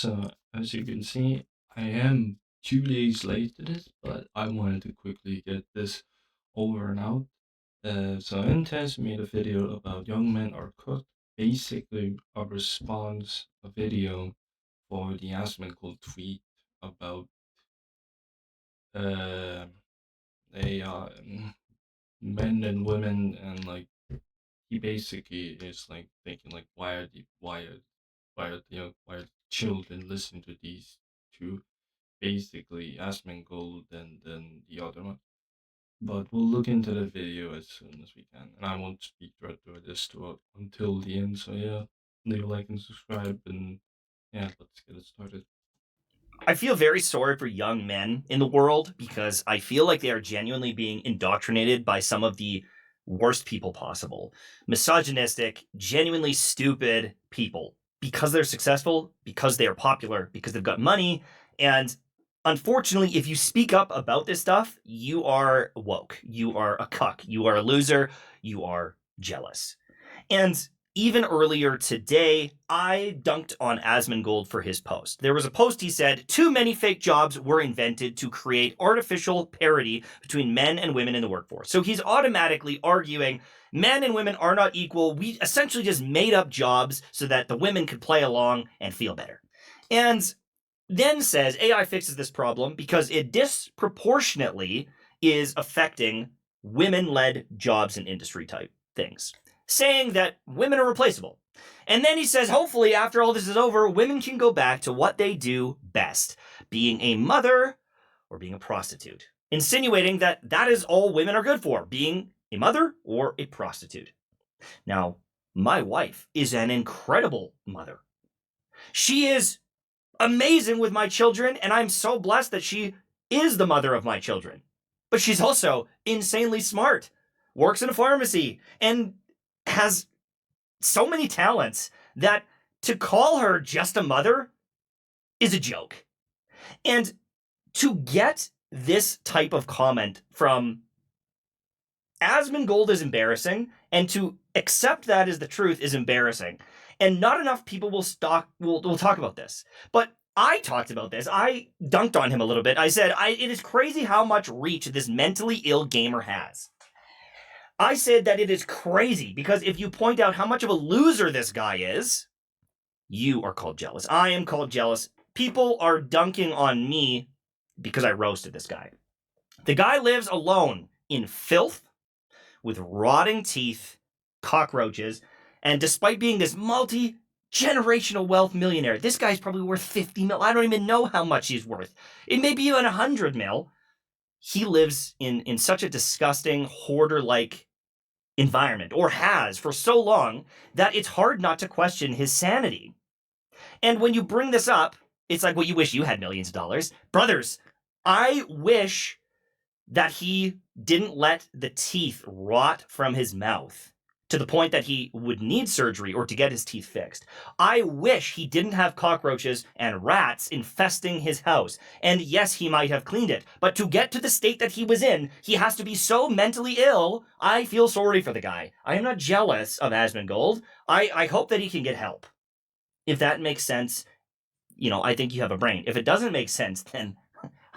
So, as you can see, I am 2 days late to this, but I wanted to quickly get this over and out. So, Mtashed made a video about young men are cooked, basically a response, a video for the asmongold tweet about uh, they men and women, and like he basically is like thinking like why are children listening to these two, basically asmongold and then the other one. But we'll look into the video as soon as we can, and I won't speak right through this until the end. So yeah, leave a like and subscribe, and yeah, let's get it started. I feel very sorry for young men in the world because I feel like they are genuinely being indoctrinated by some of the worst people possible. Misogynistic, genuinely stupid people because they're successful, because they are popular, because they've got money. And unfortunately, if you speak up about this stuff, you are woke. You are a cuck. You are a loser. You are jealous. And even earlier today, I dunked on asmongold for his post. There was a post he said, too many fake jobs were invented to create artificial parity between men and women in the workforce. So he's automatically arguing men and women are not equal. We essentially just made up jobs so that the women could play along and feel better. And then says AI fixes this problem because it disproportionately is affecting women-led jobs and industry type things, saying that women are replaceable. And then he says, hopefully, after all this is over, women can go back to what they do best, being a mother or being a prostitute, insinuating that that is all women are good for, being a mother or a prostitute. Now, my wife is an incredible mother. She is amazing with my children, and I'm so blessed that she is the mother of my children. But she's also insanely smart, works in a pharmacy, and has so many talents that to call her just a mother is a joke. And to get this type of comment from asmongold is embarrassing, and to accept that as the truth is embarrassing. And not enough people will talk about this. But I talked about this. I dunked on him a little bit. I said, it is crazy how much reach this mentally ill gamer has. I said that it is crazy because if you point out how much of a loser this guy is, you are called jealous. I am called jealous. People are dunking on me because I roasted this guy. The guy lives alone in filth with rotting teeth, cockroaches, and despite being this multi-generational wealth millionaire, this guy's probably worth 50 mil. I don't even know how much he's worth. It may be even 100 mil. He lives in such a disgusting hoarder-like environment, or has for so long, that it's hard not to question his sanity. And when you bring this up, it's like, well, you wish you had millions of dollars. Brothers, I wish that he didn't let the teeth rot from his mouth to the point that he would need surgery or to get his teeth fixed. I wish he didn't have cockroaches and rats infesting his house. And yes, he might have cleaned it, but to get to the state that he was in, he has to be so mentally ill. I feel sorry for the guy. I am not jealous of asmongold. I hope that he can get help. If that makes sense, I think you have a brain. If it doesn't make sense, then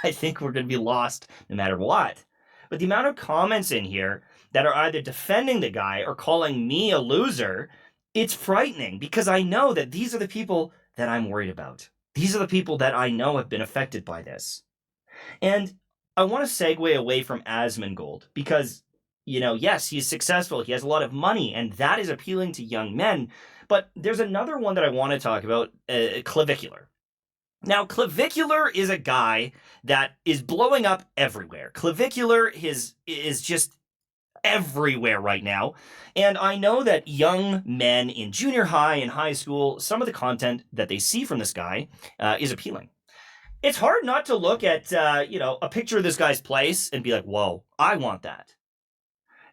I think we're going to be lost no matter what. But the amount of comments in here that are either defending the guy or calling me a loser, it's frightening because I know that these are the people that I'm worried about. These are the people that I know have been affected by this. And I want to segue away from asmongold because, yes, he's successful. He has a lot of money, and that is appealing to young men. But there's another one that I want to talk about, clavicular. Now, clavicular is a guy that is blowing up everywhere. Clavicular is just everywhere right now. And I know that young men in junior high and high school, some of the content that they see from this guy is appealing. It's hard not to look at, a picture of this guy's place and be like, whoa, I want that.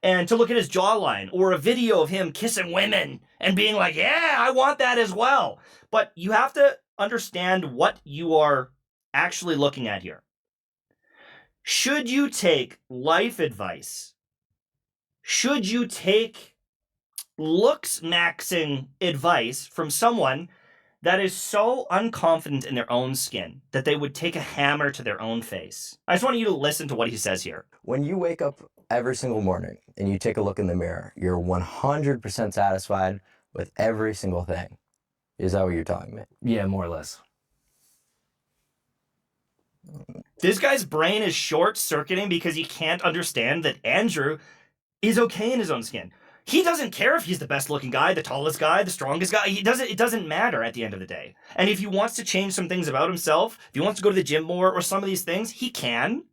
And to look at his jawline or a video of him kissing women and being like, yeah, I want that as well. But you have to understand what you are actually looking at here. Should you take life advice? Should you take looks maxing advice from someone that is so unconfident in their own skin that they would take a hammer to their own face. I just want you to listen to what he says here. When you wake up every single morning and you take a look in the mirror, you're 100% satisfied with every single thing. Is that what you're telling me? Yeah, more or less. This guy's brain is short-circuiting because he can't understand that Andrew is okay in his own skin. He doesn't care if he's the best-looking guy, the tallest guy, the strongest guy. It doesn't matter at the end of the day. And if he wants to change some things about himself, if he wants to go to the gym more or some of these things, he can.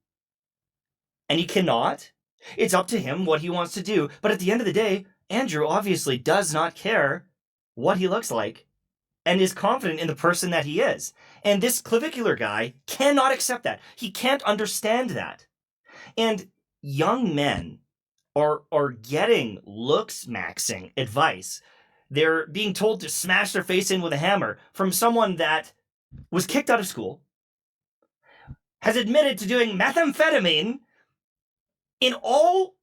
And he cannot. It's up to him what he wants to do. But at the end of the day, Andrew obviously does not care what he looks like and is confident in the person that he is. And this clavicular guy cannot accept that. He can't understand that. And young men are getting looks maxing advice. They're being told to smash their face in with a hammer from someone that was kicked out of school, has admitted to doing methamphetamine in all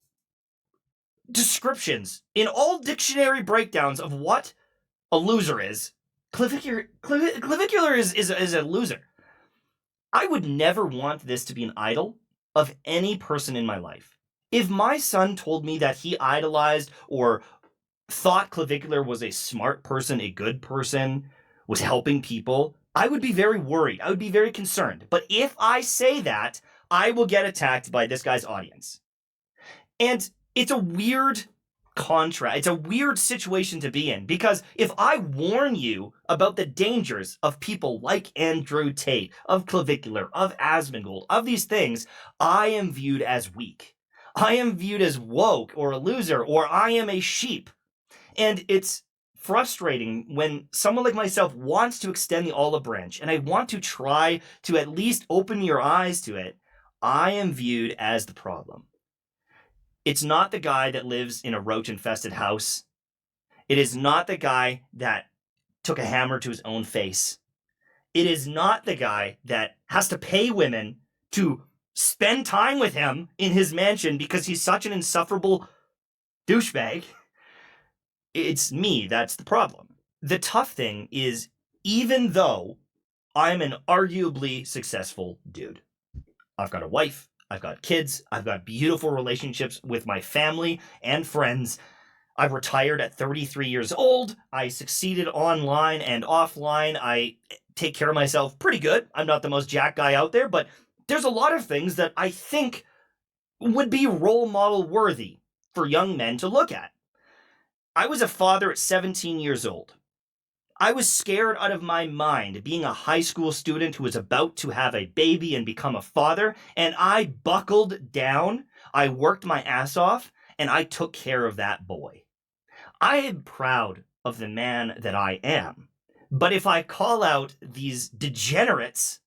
descriptions, in all dictionary breakdowns of what a loser is. Clavicular is a loser. I would never want this to be an idol of any person in my life. If my son told me that he idolized or thought clavicular was a smart person, a good person, was helping people, I would be very worried. I would be very concerned. But if I say that, I will get attacked by this guy's audience. And it's a weird contrast. It's a weird situation to be in, because if I warn you about the dangers of people like Andrew Tate, of clavicular, of asmongold, of these things, I am viewed as weak. I am viewed as woke or a loser, or I am a sheep. And it's frustrating when someone like myself wants to extend the olive branch and I want to try to at least open your eyes to it. I am viewed as the problem. It's not the guy that lives in a roach-infested house. It is not the guy that took a hammer to his own face. It is not the guy that has to pay women to spend time with him in his mansion because he's such an insufferable douchebag. It's me that's the problem. The tough thing is, even though I'm an arguably successful dude, I've got a wife, I've got kids, I've got beautiful relationships with my family and friends. I retired at 33 years old. I succeeded online and offline. I take care of myself pretty good. I'm not the most jacked guy out there, but there's a lot of things that I think would be role model worthy for young men to look at. I was a father at 17 years old. I was scared out of my mind being a high school student who was about to have a baby and become a father, and I buckled down, I worked my ass off, and I took care of that boy. I am proud of the man that I am, but if I call out these degenerates,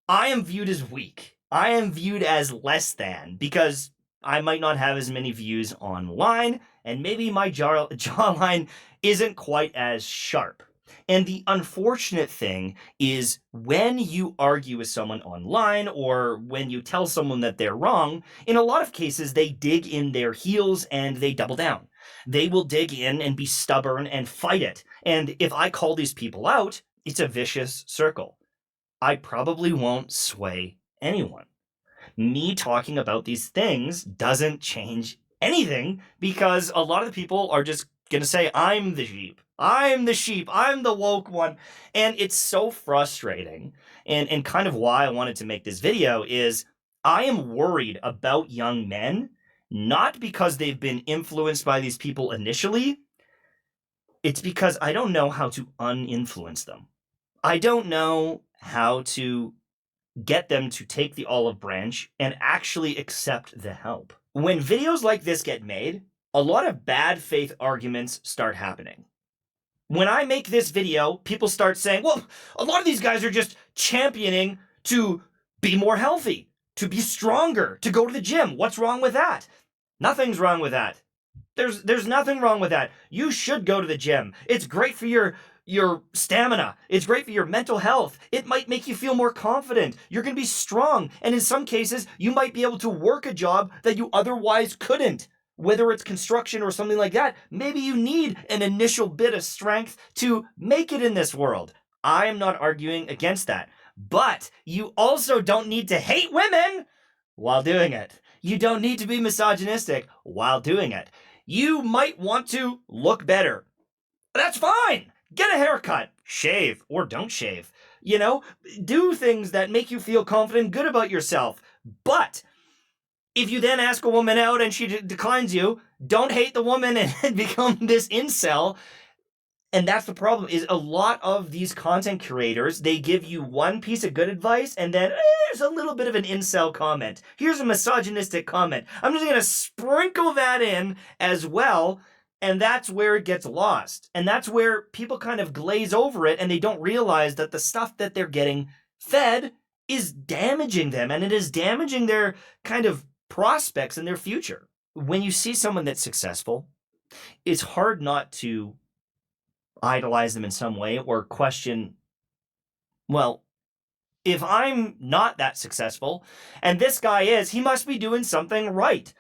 I am viewed as weak. I am viewed as less than, because I might not have as many views online, and maybe my jawline isn't quite as sharp. And the unfortunate thing is, when you argue with someone online or when you tell someone that they're wrong, in a lot of cases, they dig in their heels and they double down. They will dig in and be stubborn and fight it. And if I call these people out, it's a vicious circle. I probably won't sway anyone. Me talking about these things doesn't change anything, because a lot of the people are just going to say, I'm the sheep. I'm the sheep. I'm the woke one. And it's so frustrating. And kind of why I wanted to make this video is I am worried about young men, not because they've been influenced by these people initially. It's because I don't know how to uninfluence them. I don't know how to get them to take the olive branch and actually accept the help. When videos like this get made, a lot of bad faith arguments start happening. When I make this video, people start saying, well, a lot of these guys are just championing to be more healthy, to be stronger, to go to the gym. What's wrong with that? Nothing's wrong with that. There's nothing wrong with that. You should go to the gym. It's great for your stamina. It's great for your mental health. It might make you feel more confident. You're going to be strong. And in some cases, you might be able to work a job that you otherwise couldn't. Whether it's construction or something like that, maybe you need an initial bit of strength to make it in this world. I am not arguing against that. But you also don't need to hate women while doing it. You don't need to be misogynistic while doing it. You might want to look better. That's fine. Get a haircut, shave, or don't shave. You know, do things that make you feel confident, good about yourself. But if you then ask a woman out and she declines you, don't hate the woman and become this incel. And that's the problem, is a lot of these content creators, they give you one piece of good advice and then there's a little bit of an incel comment. Here's a misogynistic comment. I'm just going to sprinkle that in as well. And that's where it gets lost. And that's where people kind of glaze over it and they don't realize that the stuff that they're getting fed is damaging them, and it is damaging their kind of prospects and their future. When you see someone that's successful, it's hard not to idolize them in some way or question, well, if I'm not that successful and this guy is, he must be doing something right.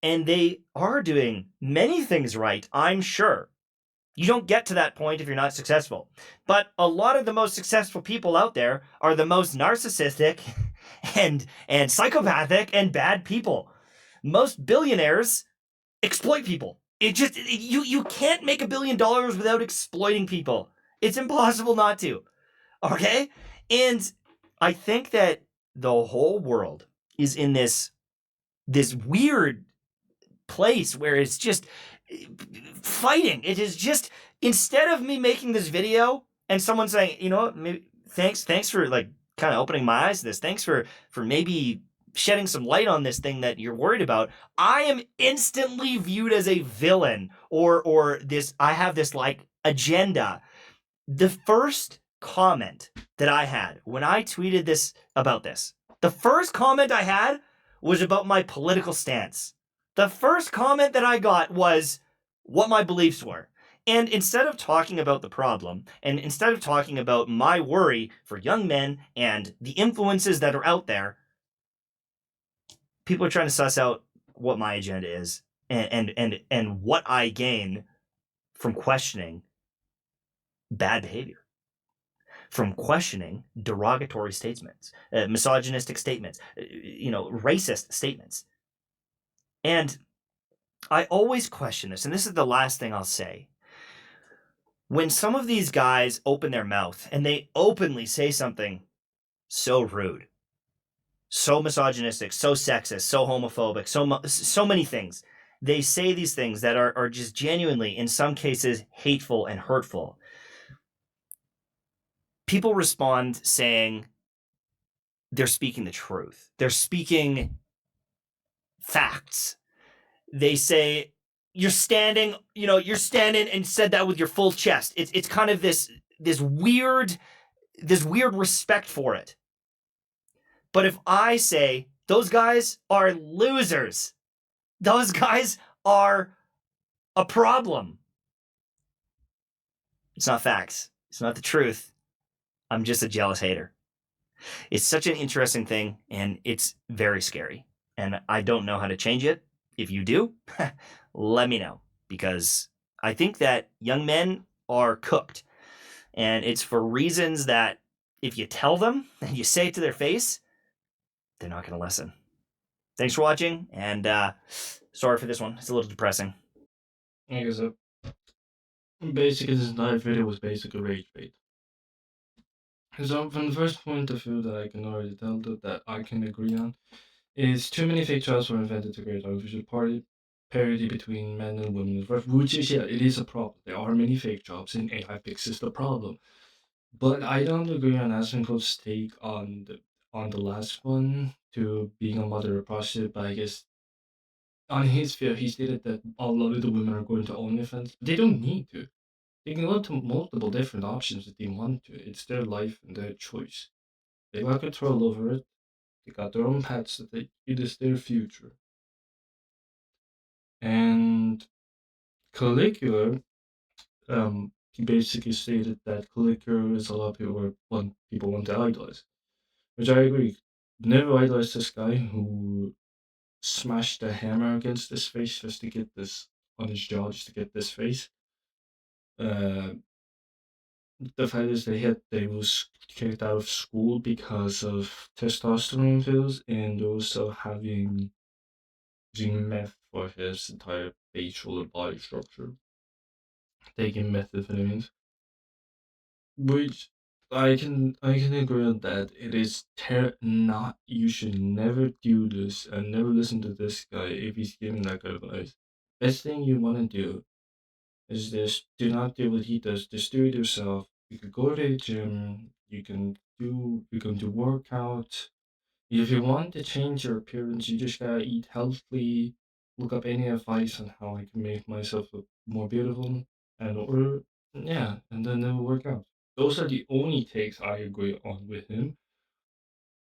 And they are doing many things right, I'm sure. You don't get to that point if you're not successful. But a lot of the most successful people out there are the most narcissistic and psychopathic and bad people. Most billionaires exploit people. You can't make $1 billion without exploiting people. It's impossible not to. Okay? And I think that the whole world is in this weird place where it's just fighting. It is just, instead of me making this video and someone saying, you know what, maybe, thanks for like kind of opening my eyes to this. Thanks for maybe shedding some light on this thing that you're worried about. I am instantly viewed as a villain or this, I have this like agenda. The first comment that I had when I tweeted this about this, the first comment I had was about my political stance. The first comment that I got was what my beliefs were. And instead of talking about the problem, and instead of talking about my worry for young men and the influences that are out there, people are trying to suss out what my agenda is and what I gain from questioning bad behavior, from questioning derogatory statements, misogynistic statements, racist statements. And I always question this, and this is the last thing I'll say. When some of these guys open their mouth and they openly say something so rude, so misogynistic, so sexist, so homophobic, so many things, they say these things that are just genuinely, in some cases, hateful and hurtful. People respond saying they're speaking the truth. They're speaking facts. They say, you're standing and said that with your full chest. It's kind of this weird respect for it. But if I say those guys are losers, those guys are a problem, it's not facts. It's not the truth. I'm just a jealous hater. It's such an interesting thing, and it's very scary. And I don't know how to change it. If you do, let me know, because I think that young men are cooked, and it's for reasons that if you tell them and you say it to their face, they're not going to listen. Thanks for watching, and sorry for this one. It's a little depressing. I guess basically this entire video was basically rage bait. So from the first point of view that I can already tell that I can agree on is too many fake jobs were invented to create artificial parity between men and women, which is, yeah, it is a problem. There are many fake jobs and AI fixes the problem. But I don't agree on asmongold's take on the last one to being a mother or prostitute, but I guess on his video he stated that a lot of the women are going to OnlyFans. They don't need to. They can go to multiple different options if they want to. It's their life and their choice. They got control over it. They got their own pets. It is their future. And Caligula, he basically stated that Caligula is a lot of people want to idolize, which I agree. Never idolized this guy who smashed a hammer against his face just to get this on his jaw, just to get this face. Uh, the fact is they was kicked out of school because of testosterone pills and also having using meth for his entire facial and body structure, taking methamphetamines, which I can agree on that. It is not you should never do this and never listen to this guy if he's giving that good advice. Best thing you want to do is this: do not do what he does. Just do it yourself. You could go to the gym. You can do workout. If you want to change your appearance, you just gotta eat healthy. Look up any advice on how I can make myself look more beautiful, and or yeah, and then it will work out. Those are the only takes I agree on with him.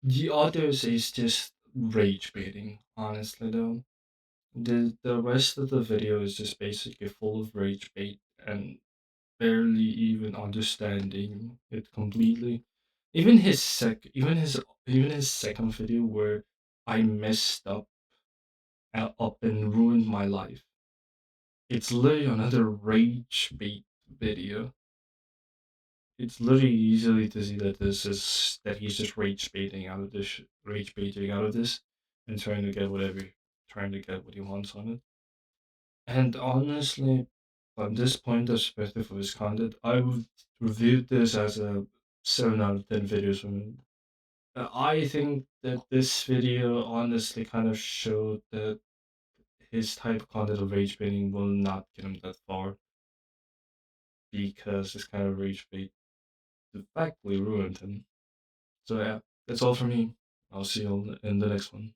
The others is just rage baiting, honestly though. The rest of the video is just basically full of rage bait and barely even understanding it completely. Even his second video where I messed up and ruined my life. It's literally another rage bait video. It's literally easily to see that he's just rage baiting out of this, and trying to get what he wants on it. And honestly, from this point of perspective of his content, I would review this as a 7 out of 10 videos from him. I think that this video honestly kind of showed that his type of content of rage baiting will not get him that far because this kind of rage bait effectively ruined him. So yeah, that's all for me. I'll see you all in the next one.